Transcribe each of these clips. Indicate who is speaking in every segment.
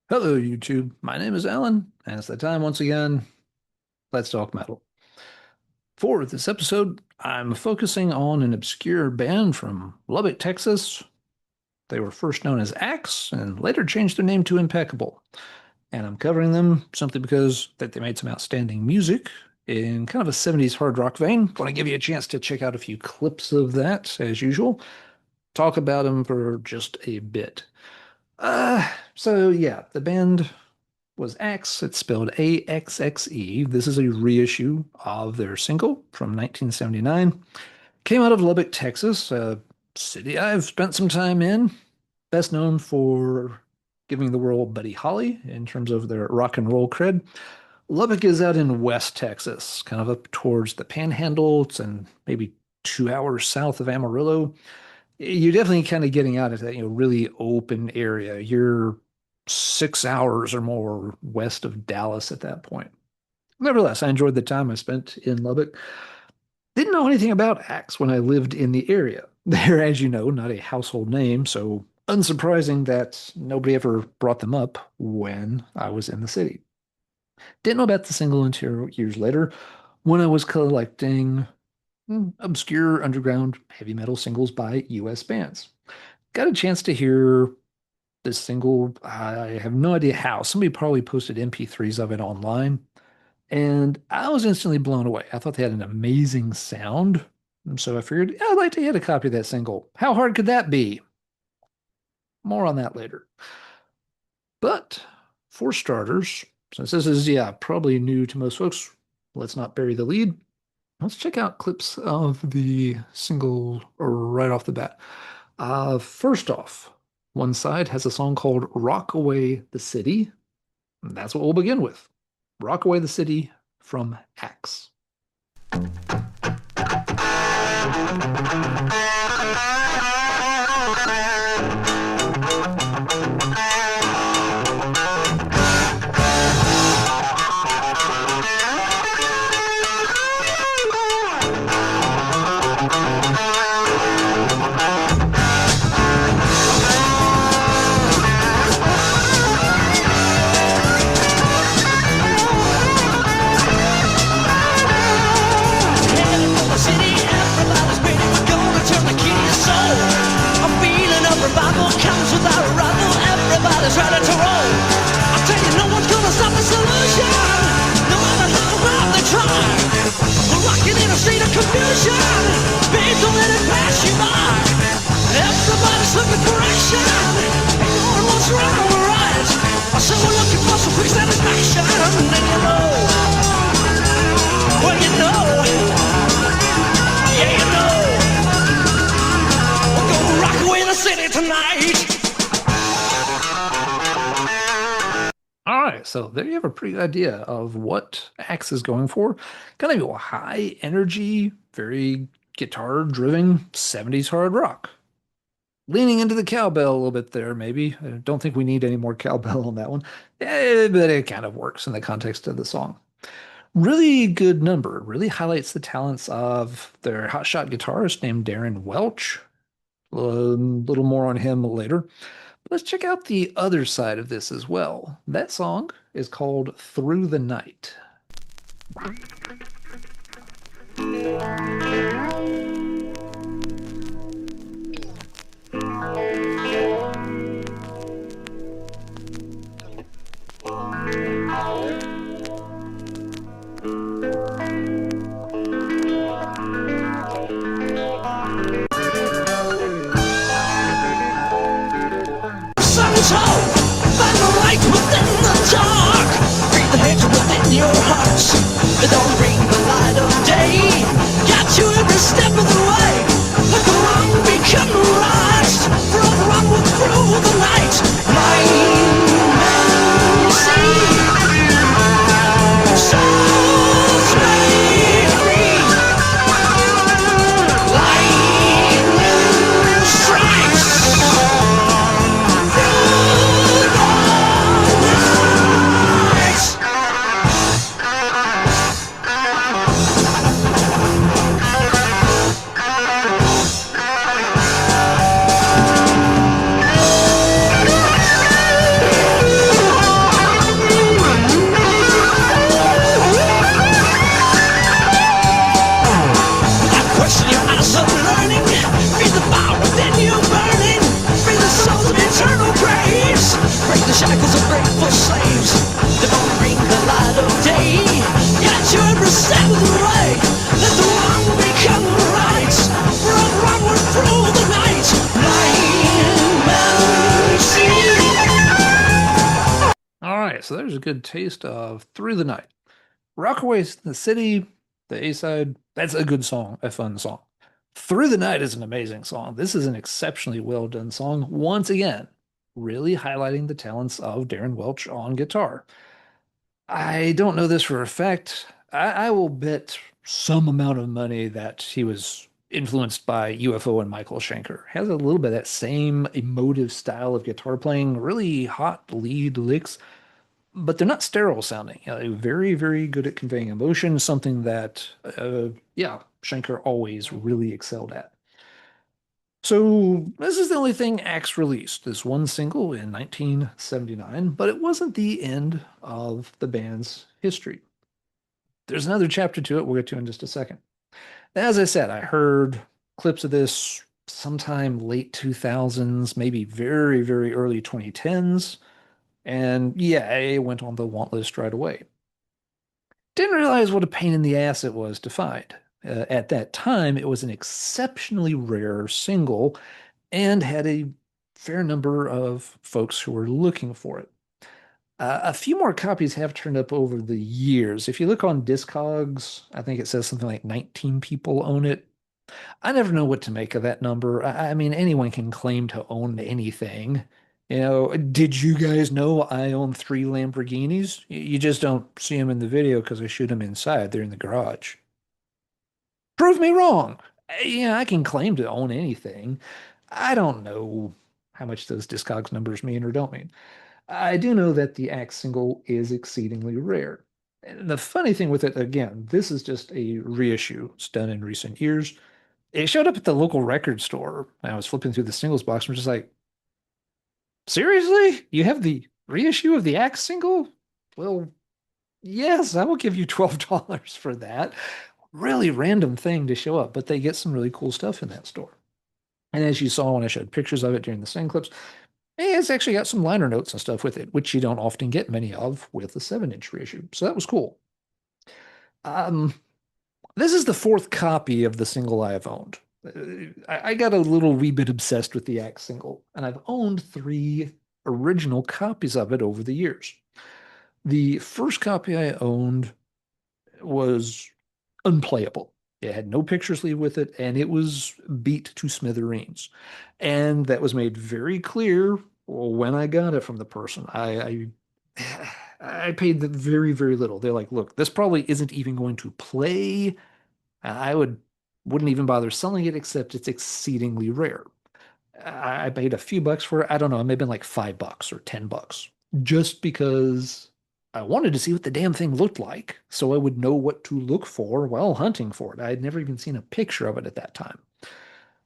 Speaker 1: Hello, YouTube. My name is Alan, and it's that time once again. Let's talk metal. For this episode, I'm focusing on an obscure band from Lubbock, Texas. They were first known as AXXE and later changed their name to Impeccable. And I'm covering them simply because that they made some outstanding music in kind of a 70s hard rock vein. Want to give you a chance to check out a few clips of that, as usual. Talk about them for just a bit. So yeah, the band was AXXE. It's spelled AXXE. This is a reissue of their single from 1979. Came out of Lubbock, Texas, a city I've spent some time in. Best known for giving the world Buddy Holly in terms of their rock and roll cred. Lubbock is out in West Texas, kind of up towards the Panhandle. It's in maybe 2 hours south of Amarillo. You're definitely kind of getting out of that, really open area. You're 6 hours or more west of Dallas at that point. Nevertheless, I enjoyed the time I spent in Lubbock. Didn't know anything about AXXE when I lived in the area. They're, as you know, not a household name, so unsurprising that nobody ever brought them up when I was in the city. Didn't know about the single until years later when I was collecting obscure underground heavy metal singles by US bands. Got a chance to hear this single. I have no idea how. Somebody probably posted MP3s of it online, and I was instantly blown away. I thought they had an amazing sound. And so I figured, yeah, I'd like to get a copy of that single. How hard could that be? More on that later. But for starters, since this is, yeah, probably new to most folks, let's not bury the lead. Let's check out clips of the single right off the bat. First off, one side has a song called Rock Away the City. And that's what we'll begin with. Rock Away the City from AXXE.
Speaker 2: Everybody's ready to roll. I tell you, no one's gonna stop the solution, no matter how hard they try. We're rocking in a state of confusion. Babe, don't let it pass you by. Everybody's looking for action. Ignoring what's wrong or right. So we're looking for some quick satisfaction. And you know, well, you know, yeah, you know, we're gonna rock away the city tonight.
Speaker 1: All right, so there you have a pretty good idea of what AXXE is going for. Kind of a high energy, very guitar driven 70s hard rock. Leaning into the cowbell a little bit there, maybe. I don't think we need any more cowbell on that one. But it kind of works in the context of the song. Really good number. Really highlights the talents of their hotshot guitarist named Darren Welch. A little more on him later. Let's check out the other side of this as well. That song is called Through the Night.
Speaker 2: Find the light within the dark. Breathe the hate within your hearts. Don't bring the light of day. Got you every step of the way. Let the wrong become right. Forever on through the night. My mercy. Souls made free. Lightning strikes.
Speaker 1: right, so there's a good taste of Through the Night. Rockaways in the City, the A side, that's a good song, a fun song. Through the Night is an amazing song. This is an exceptionally well done song. Once again, really highlighting the talents of Darren Welch on guitar. I don't know this for a fact. I will bet some amount of money that he was influenced by UFO and Michael Schenker. Has a little bit of that same emotive style of guitar playing, really hot lead licks, but they're not sterile sounding. Very, very good at conveying emotion, something that, yeah, Schenker always really excelled at. So this is the only thing Axe released, this one single in 1979, but it wasn't the end of the band's history. There's another chapter to it we'll get to in just a second. As I said, I heard clips of this sometime late 2000s, maybe very, very early 2010s, and yeah, it went on the want list right away. Didn't realize what a pain in the ass it was to find. At that time, it was an exceptionally rare single and had a fair number of folks who were looking for it. A few more copies have turned up over the years. If you look on Discogs, I think it says something like 19 people own it. I never know what to make of that number. I mean, anyone can claim to own anything. Did you guys know I own three Lamborghinis? You just don't see them in the video because I shoot them inside. They're in the garage. Prove me wrong. Yeah, I can claim to own anything. I don't know how much those Discogs numbers mean or don't mean. I do know that the Axe single is exceedingly rare. And the funny thing with it, again, this is just a reissue. It's done in recent years. It showed up at the local record store. I was flipping through the singles box and was just like, seriously? You have the reissue of the Axe single? Well, yes, I will give you $12 for that. Really random thing to show up, but they get some really cool stuff in that store. And as you saw when I showed pictures of it during the sing clips, it's actually got some liner notes and stuff with it, which you don't often get many of with a 7-inch reissue. So that was cool. Um, this is the fourth copy of the single I have owned. I got a little wee bit obsessed with the Axe single, and I've owned three original copies of it over the years. The first copy I owned was unplayable. It had no picture sleeve with it, and it was beat to smithereens. And that was made very clear when I got it from the person. I paid the very, very little. They're like, look, this probably isn't even going to play. I wouldn't even bother selling it, except it's exceedingly rare. I paid a few bucks for it. I don't know, it may have been like $5 or $10, just because I wanted to see what the damn thing looked like so I would know what to look for while hunting for it. I had never even seen a picture of it at that time.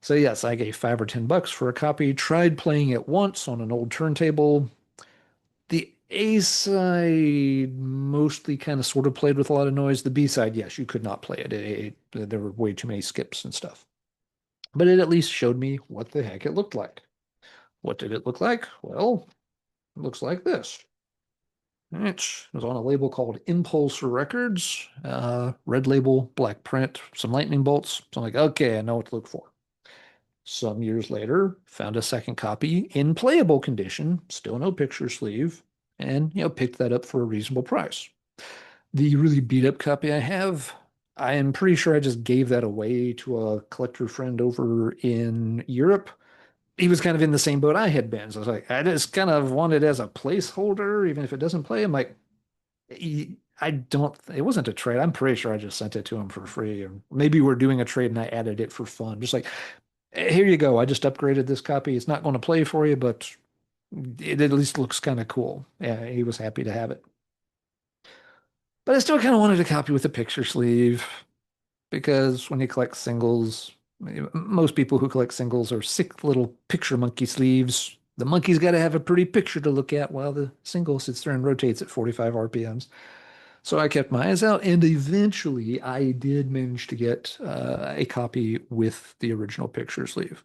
Speaker 1: So yes, I gave $5 or $10 for a copy, tried playing it once on an old turntable. The A side mostly kind of sort of played with a lot of noise. The B side, yes, you could not play it. There were way too many skips and stuff. But it at least showed me what the heck it looked like. What did it look like? Well, it looks like this. It was on a label called Impulse Records, red label, black print, some lightning bolts. So I'm like, okay, I know what to look for. Some years later, found a second copy in playable condition, still no picture sleeve, and picked that up for a reasonable price. The really beat up copy I have, I am pretty sure I just gave that away to a collector friend over in Europe. He was kind of in the same boat I had been. So I was like, I just kind of want it as a placeholder, even if it doesn't play. I'm like, I don't, it wasn't a trade. I'm pretty sure I just sent it to him for free. Or maybe we're doing a trade and I added it for fun. Just like, here you go. I just upgraded this copy. It's not going to play for you, but it at least looks kind of cool. Yeah, he was happy to have it. But I still kind of wanted a copy with a picture sleeve because when you collect singles, most people who collect singles are sick little picture monkey sleeves. The monkey's got to have a pretty picture to look at while the single sits there and rotates at 45 RPMs. So I kept my eyes out, and eventually I did manage to get a copy with the original picture sleeve.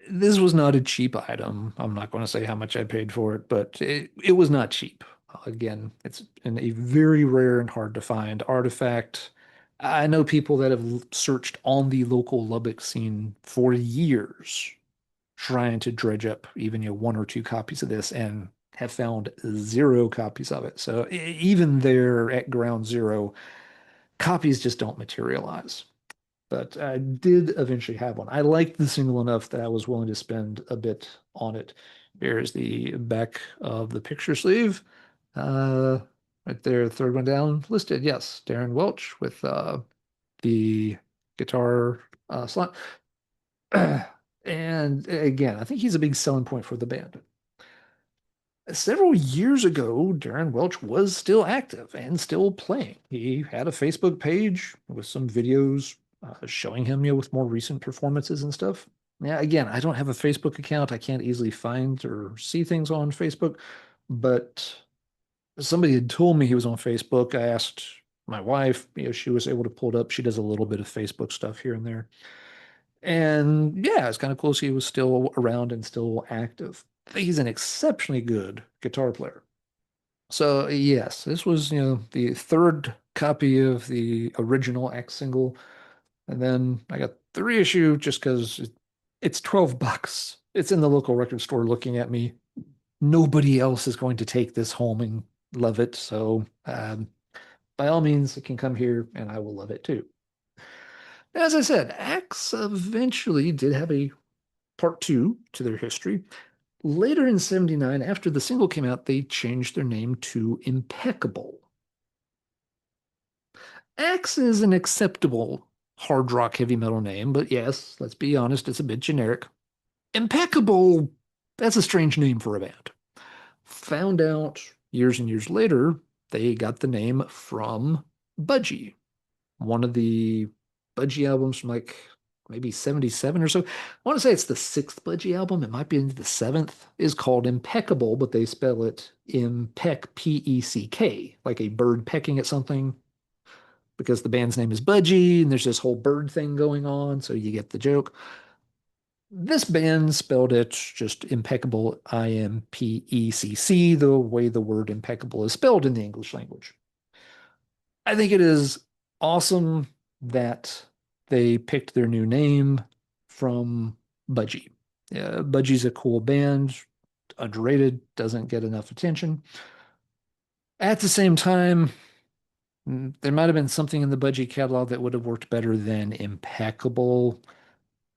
Speaker 1: This was not a cheap item. I'm not going to say how much I paid for it, but it was not cheap. Again, it's a very rare and hard to find artifact. I know people that have searched on the local Lubbock scene for years trying to dredge up even one or two copies of this, and have found zero copies of it. So even there at ground zero, copies just don't materialize. But I did eventually have one. I liked the single enough that I was willing to spend a bit on it. Here's the back of the picture sleeve. Uh, right there, third one down, listed. Yes, Darren Welch with the guitar slot. And again, I think he's a big selling point for the band. Several years ago, Darren Welch was still active and still playing. He had a Facebook page with some videos showing him, with more recent performances and stuff. Yeah, again, I don't have a Facebook account. I can't easily find or see things on Facebook, but somebody had told me he was on Facebook. I asked my wife, she was able to pull it up. She does a little bit of Facebook stuff here and there. And yeah, it's kind of cool. He was still around and still active. He's an exceptionally good guitar player. So yes, this was, the third copy of the original AXXE single. And then I got the reissue just because it's $12. It's in the local record store looking at me. Nobody else is going to take this home and love it. So by all means, it can come here and I will love it too. As I said, AXXE eventually did have a part two to their history. Later in 79, after the single came out, they changed their name to Impeccable. AXXE is an acceptable hard rock heavy metal name, but yes, let's be honest, it's a bit generic. Impeccable, that's a strange name for a band. Found out years and years later, they got the name from Budgie, one of the Budgie albums from like maybe 77 or so. I want to say it's the sixth Budgie album. It might be the seventh, is called Impeccable, but they spell it Impeck, P-E-C-K, like a bird pecking at something, because the band's name is Budgie and there's this whole bird thing going on. So you get the joke. This band spelled it just Impeccable, I-M-P-E-C-C, the way the word impeccable is spelled in the English language. I think it is awesome that they picked their new name from Budgie. Budgie's a cool band, underrated, doesn't get enough attention. At the same time, there might have been something in the Budgie catalog that would have worked better than Impeccable.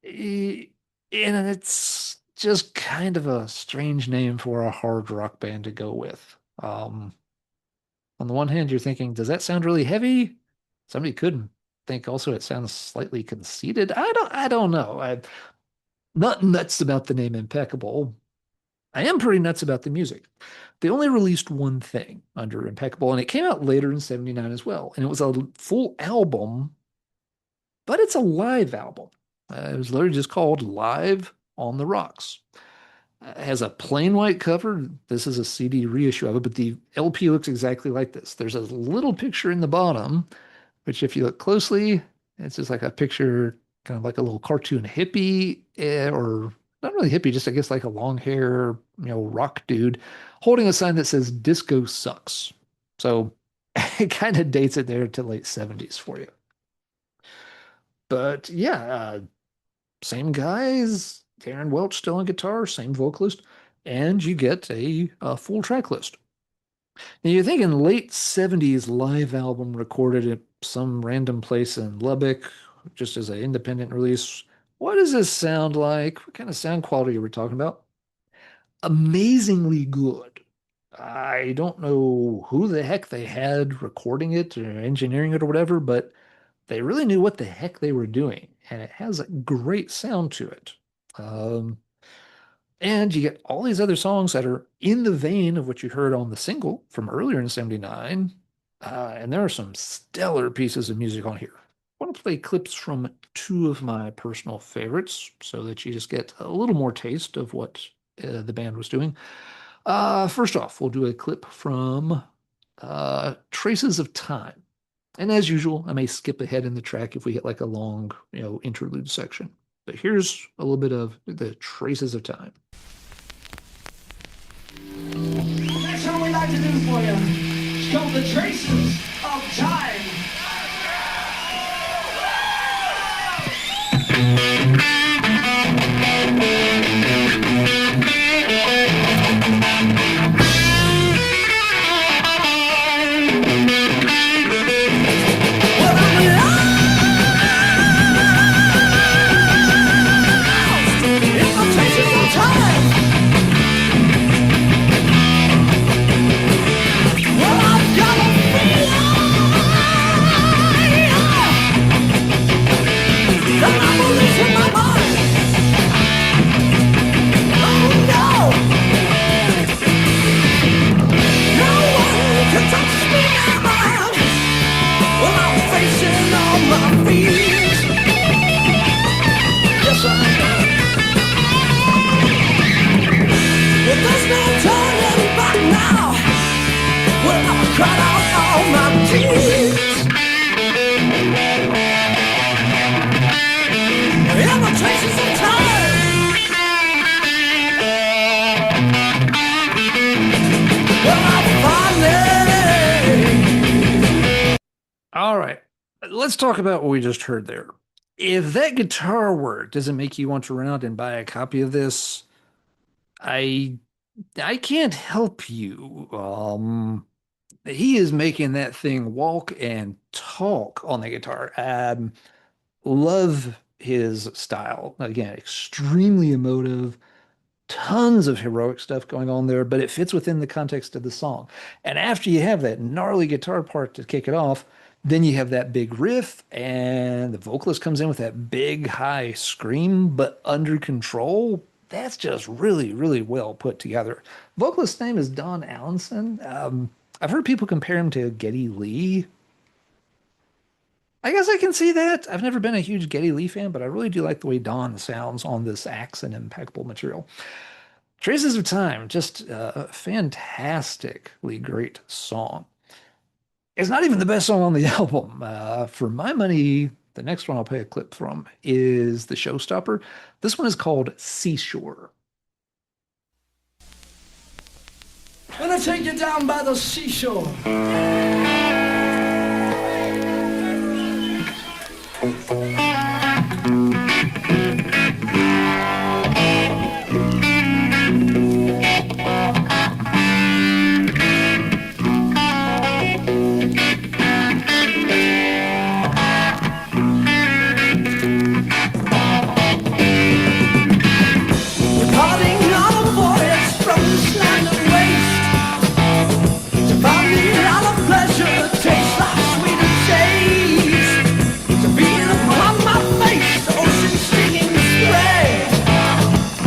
Speaker 1: And it's just kind of a strange name for a hard rock band to go with. On the one hand, you're thinking, does that sound really heavy? Somebody could think also it sounds slightly conceited. I don't know. I'm not nuts about the name Impeccable. I am pretty nuts about the music. They only released one thing under Impeccable, and it came out later in 79 as well. And it was a full album, but it's a live album. It was literally just called Live on the Rocks. It has a plain white cover. This is a CD reissue of it, but the LP looks exactly like this. There's a little picture in the bottom, which if you look closely, it's just like a picture, kind of like a little cartoon hippie, or not really hippie, just I guess like a long hair, rock dude holding a sign that says disco sucks. So it kind of dates it there to late 70s for you. But yeah, same guys, Darren Welch still on guitar, same vocalist, and you get a full track list. Now you're thinking late 70s live album recorded at some random place in Lubbock, just as an independent release. What does this sound like? What kind of sound quality are we talking about? Amazingly good. I don't know who the heck they had recording it or engineering it or whatever, but they really knew what the heck they were doing, and it has a great sound to it. And you get all these other songs that are in the vein of what you heard on the single from earlier in 79. And there are some stellar pieces of music on here. I want to play clips from two of my personal favorites so that you just get a little more taste of what the band was doing. First off, we'll do a clip from Traces of Time. And as usual, I may skip ahead in the track if we hit like a long, interlude section. But here's a little bit of the Traces of Time.
Speaker 2: That's what we like to do for you. It's called the Traces of Time.
Speaker 1: All right. Let's talk about what we just heard there. If that guitar work doesn't make you want to run out and buy a copy of this, I I can't help you. He is making that thing walk and talk on the guitar. Love his style. Again, extremely emotive, tons of heroic stuff going on there, but it fits within the context of the song. And after you have that gnarly guitar part to kick it off, then you have that big riff, and the vocalist comes in with that big high scream, but under control. That's just really, really well put together. Vocalist's name is Don Allenson. I've heard people compare him to Geddy Lee. I guess I can see that. I've never been a huge Geddy Lee fan, but I really do like the way Don sounds on this AXXE and Impeccable material. Traces of Time, just a fantastically great song. It's not even the best song on the album. For my money, the next one I'll play a clip from is the Showstopper. This one is called Seashore.
Speaker 2: When I take you down by the seashore. Departing on a voyage from this land of waste, to find me out of pleasure, taste like sweet and taste, to feel upon my face, the ocean stinging spray,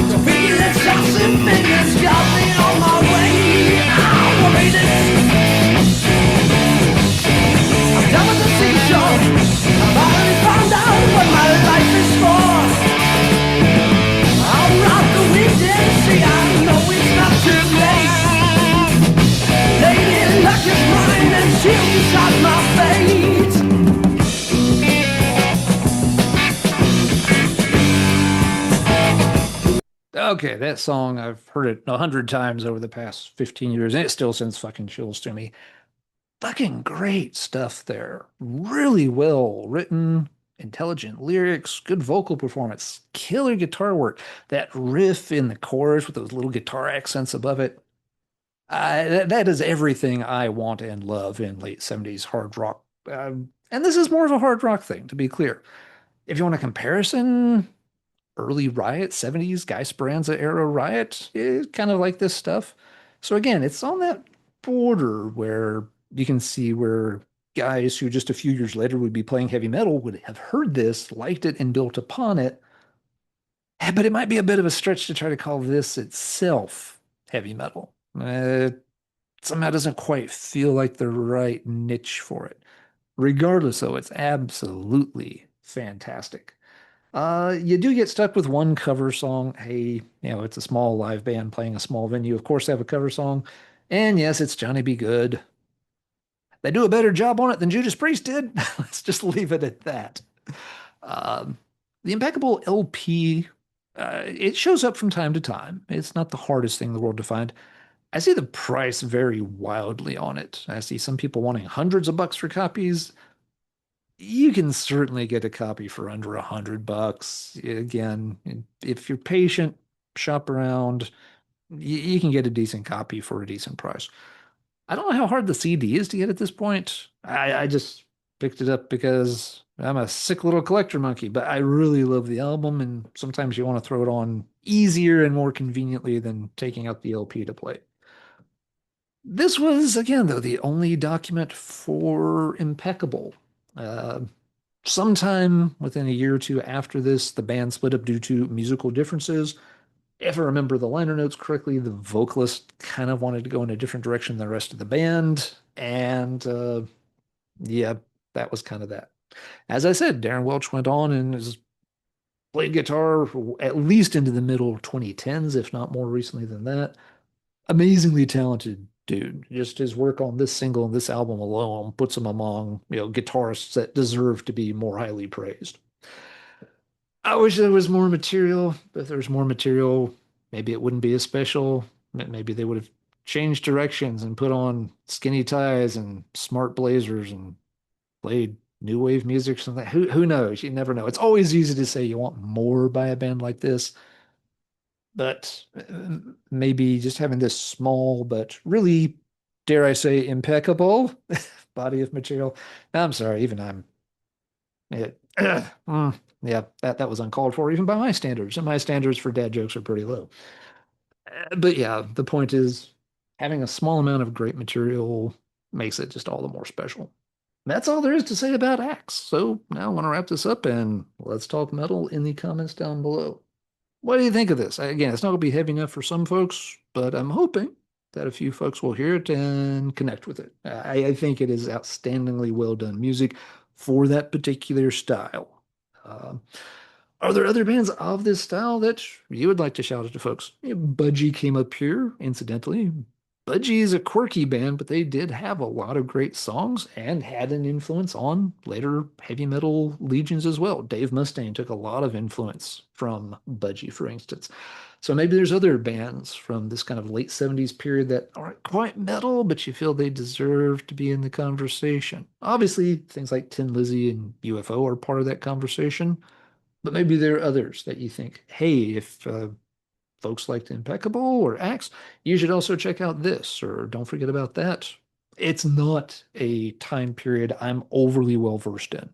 Speaker 2: to feel its icy fingers got me on my way. I made it. I'm done with the seashore. I've already found out what my life is for. I'll rock the weekend, see, I know it's not too late. Lady luck is mine and she'll decide my fate.
Speaker 1: Okay, that song, I've heard it 100 times over the past 15 years, and it still sends fucking chills to me. Fucking great stuff there. Really well written, intelligent lyrics, good vocal performance, killer guitar work. That riff in the chorus with those little guitar accents above it. That is everything I want and love in late 70s hard rock. And this is more of a hard rock thing, to be clear. If you want a comparison, early Riot, 70s, Guy Speranza era Riot, kind of like this stuff. So again, it's on that border where you can see where guys who just a few years later would be playing heavy metal would have heard this, liked it, and built upon it. But it might be a bit of a stretch to try to call this itself heavy metal. Somehow doesn't quite feel like the right niche for it. Regardless, though, it's absolutely fantastic. You do get stuck with one cover song. Hey, it's a small live band playing a small venue. Of course, they have a cover song. And yes, it's Johnny B. Good. They do a better job on it than Judas Priest did. Let's just leave it at that. Um, the Impeccable LP, it shows up from time to time. It's not the hardest thing in the world to find. I see the price vary wildly on it. I see some people wanting hundreds of bucks for copies. You can certainly get a copy for under $100. Again, if you're patient, shop around, you can get a decent copy for a decent price. I don't know how hard the CD is to get at this point. I just picked it up because I'm a sick little collector monkey, but I really love the album, and sometimes you want to throw it on easier and more conveniently than taking out the LP to play. This was, again, though, the only document for Impeccable. Uh, Sometime within a year or two after this, the band split up due to musical differences. If I remember the liner notes correctly, the vocalist kind of wanted to go in a different direction than the rest of the band. And yeah, that was kind of that. As I said, Darren Welch went on and has played guitar at least into the middle 2010s, if not more recently than that. Amazingly talented dude. Just his work on this single and this album alone puts him among, guitarists that deserve to be more highly praised. I wish there was more material, but if there was more material, maybe it wouldn't be as special. Maybe they would have changed directions and put on skinny ties and smart blazers and played new wave music or something. Who knows? You never know. It's always easy to say you want more by a band like this, but maybe just having this small but really, dare I say, impeccable body of material. I'm sorry, even I'm it, yeah, that was uncalled for even by my standards, and my standards for dad jokes are pretty low. But yeah, the point is having a small amount of great material makes it just all the more special. That's all there is to say about Axe. So now I want to wrap this up and let's talk metal in the comments down below. What do you think of this? Again, it's not going to be heavy enough for some folks, but I'm hoping that a few folks will hear it and connect with it. I think it is outstandingly well done music for that particular style. Uh, are there other bands of this style that you would like to shout out to folks? Budgie came up here, incidentally. Budgie is a quirky band, but they did have a lot of great songs and had an influence on later heavy metal legions as well. Dave Mustaine took a lot of influence from Budgie, for instance. So maybe there's other bands from this kind of late 70s period that aren't quite metal, but you feel they deserve to be in the conversation. Obviously, things like Tin Lizzy and UFO are part of that conversation. But maybe there are others that you think, hey, if folks liked Impeccable or Axe, you should also check out this, or don't forget about that. It's not a time period I'm overly well versed in.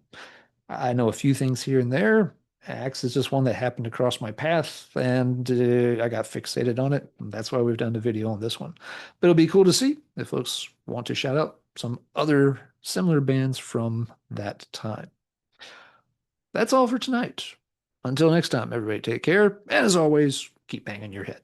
Speaker 1: I know a few things here and there. Axe is just one that happened to cross my path, and I got fixated on it. And that's why we've done the video on this one. But it'll be cool to see if folks want to shout out some other similar bands from that time. That's all for tonight. Until next time, everybody take care. And as always, keep banging your head.